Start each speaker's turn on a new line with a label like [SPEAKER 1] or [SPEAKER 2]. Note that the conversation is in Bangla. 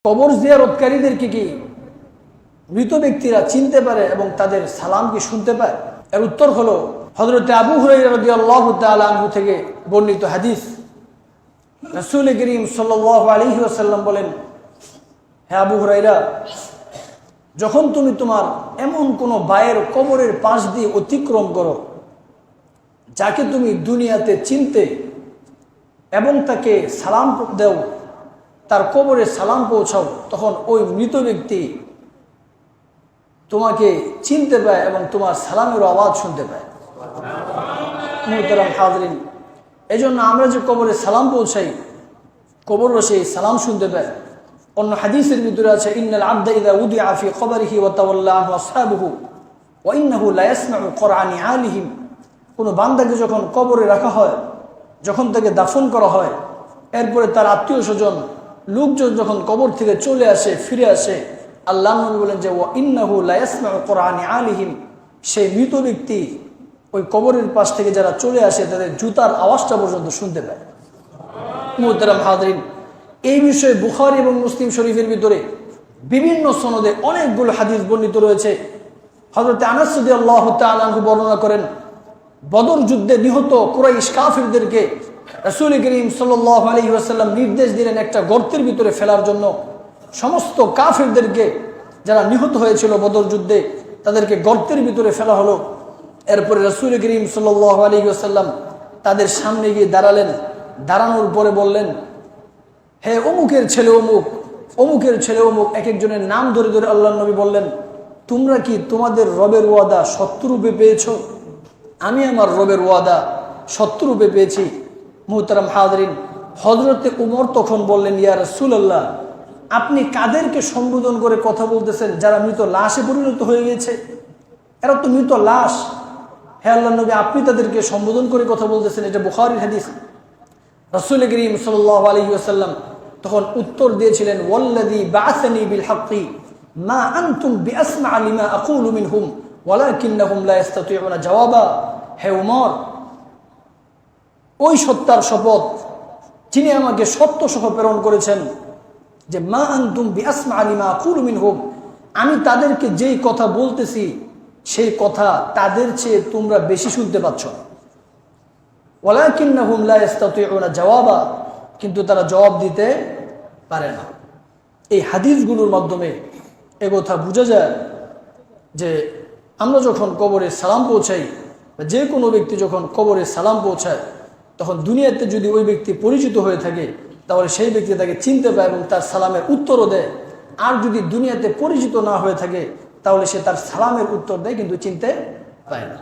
[SPEAKER 1] কবর জিয়ারতকারীদেরকে কি মৃত ব্যক্তিরা চিনতে পারে এবং তাদের সালাম কি শুনতে পায়? এর উত্তর হলো হযরত আবু হুরায়রা রাদিয়াল্লাহু তাআলা আনহু থেকে বর্ণিত হাদিস। রাসূল করিম সাল্লাল্লাহু আলাইহি ওয়াসাল্লাম বলেন, হে আবু হুরায়রা, যখন তুমি তোমার এমন কোনো ভাইয়ের কবরের পাশ দিয়ে অতিক্রম করো যাকে তুমি দুনিয়াতে চিনতে এবং তাকে সালাম দাও, তার কবরে সালাম পৌঁছাও, তখন ওই মৃত ব্যক্তি তোমাকে চিনতে পায় এবং তোমার সালামের আওয়াজ শুনতে পায়। মুহতারাম হাজরিন, এই জন্য আমরা যে কবরে সালাম পৌঁছাই, কবরও সেই সালাম শুনতে পায়। অন্য হাদিসের ভিতরে আছে, ইন্নাল আবদা ইযা উদিআ ফি কবরিহি ওয়া তাওয়াল্লা আনহু আসহাবুহু ওয়া ইন্নাহু লা ইয়াসমাউ কুরআনি আলিহিম। কোনো বান্দাকে যখন কবরে রাখা হয়, যখন তাকে দাফন করা হয়, এরপরে তার আত্মীয় স্বজন লোকজন যখন কবর থেকে চলে আসে, ফিরে আসে, আল্লাহ নবী বলেন যে ওয়া ইন্নাহু লা ইয়াসমাউ কুরআনি আলিহিম, সেই মৃত ব্যক্তি ওই কবরের পাশ থেকে যারা চলে আসে তাদের জুতার আওয়াজটা পর্যন্ত শুনতে পায়। মুহতারাম হাজরিন, এই বিষয়ে বুখারী এবং মুসলিম শরীফের ভিতরে বিভিন্ন সনদে অনেকগুলো হাদিস বর্ণিত রয়েছে। হযরত আনাস রাদিয়াল্লাহু তাআলা আনহু বর্ণনা করেন, বদর যুদ্ধে নিহত কুরাইশ কাফিরদেরকে রাসূল করিম সাল্লাল্লাহু আলাইহি ওয়াসাল্লাম নির্দেশ দিলেন একটা গর্তের ভিতরে ফেলার জন্য। সমস্ত কাফিরদেরকে যারা নিহত হয়েছিল বদর যুদ্ধে তাদেরকে গর্তের ভিতরে ফেলা হলো। এরপরে রাসূল করিম সাল্লাল্লাহু আলাইহি ওয়াসাল্লাম তাদের সামনে গিয়ে দাঁড়ালেন। দাঁড়ানোর পরে বললেন, হে অমুকের ছেলে অমুক, অমুকের ছেলে অমুক, এক একজনের নাম ধরে ধরে আল্লাহর নবী বললেন, তোমরা কি তোমাদের রবের ওয়াদা সত্যরূপে পেয়েছো? আমি আমার রবের ওয়াদা সত্যরূপে পেয়েছি। মুহতারাম হাজরিন, হযরতে উমর তখন বললেন, ইয়া রাসূলুল্লাহ, আপনি কাদেরকে সম্বোধন করে কথা বলতেছেন যারা মৃত লাশে পরিণত হয়ে গেছে? এরা তো মৃত লাশ। হে আল্লাহর নবী, আপনি তাদেরকে সম্বোধন করে কথা বলতেছেন, এটা বুখারীর হাদিস। রাসূল করিম সাল্লাল্লাহু আলাইহি ওয়াসাল্লাম তখন উত্তর দিয়েছিলেন, ওয়াল্লাযী বাআসানি বিল হাক্কি মা আনতুম বিআসমা লিমা আকুলু মিনহুম ওয়ালাকিন্নাহুম লা ইস্তাতিউনা জাওয়াবা। হে উমর, ওই সত্তার শপথ যিনি আমাকে সত্য সহ প্রেরণ করেছেন, যে মা আনতুম বিআসমা লিমা আকুলু মিনহুম, আমি তাদেরকে যেই কথা বলতেছি সেই কথা তাদের চেয়ে তোমরা বেশি শুনতে পাচ্ছ। ওয়ালাকিন্নাহুম লা ইস্তাতিউনা জাওয়াবা, কিন্তু তারা জবাব দিতে পারে না। এই হাদিসগুলোর মাধ্যমে একথা বোঝা যায় যে আমরা যখন কবরে সালাম পৌঁছাই, বা যে কোনো ব্যক্তি যখন কবরে সালাম পৌঁছায়, তখন দুনিয়াতে যদি ওই ব্যক্তি পরিচিত হয়ে থাকে তাহলে সেই ব্যক্তি তাকে চিনতে পায় এবং তার সালামের উত্তরও দেয়। আর যদি দুনিয়াতে পরিচিত না হয়ে থাকে তাহলে সে তার সালামের উত্তর দেয় কিন্তু চিনতে পায় না।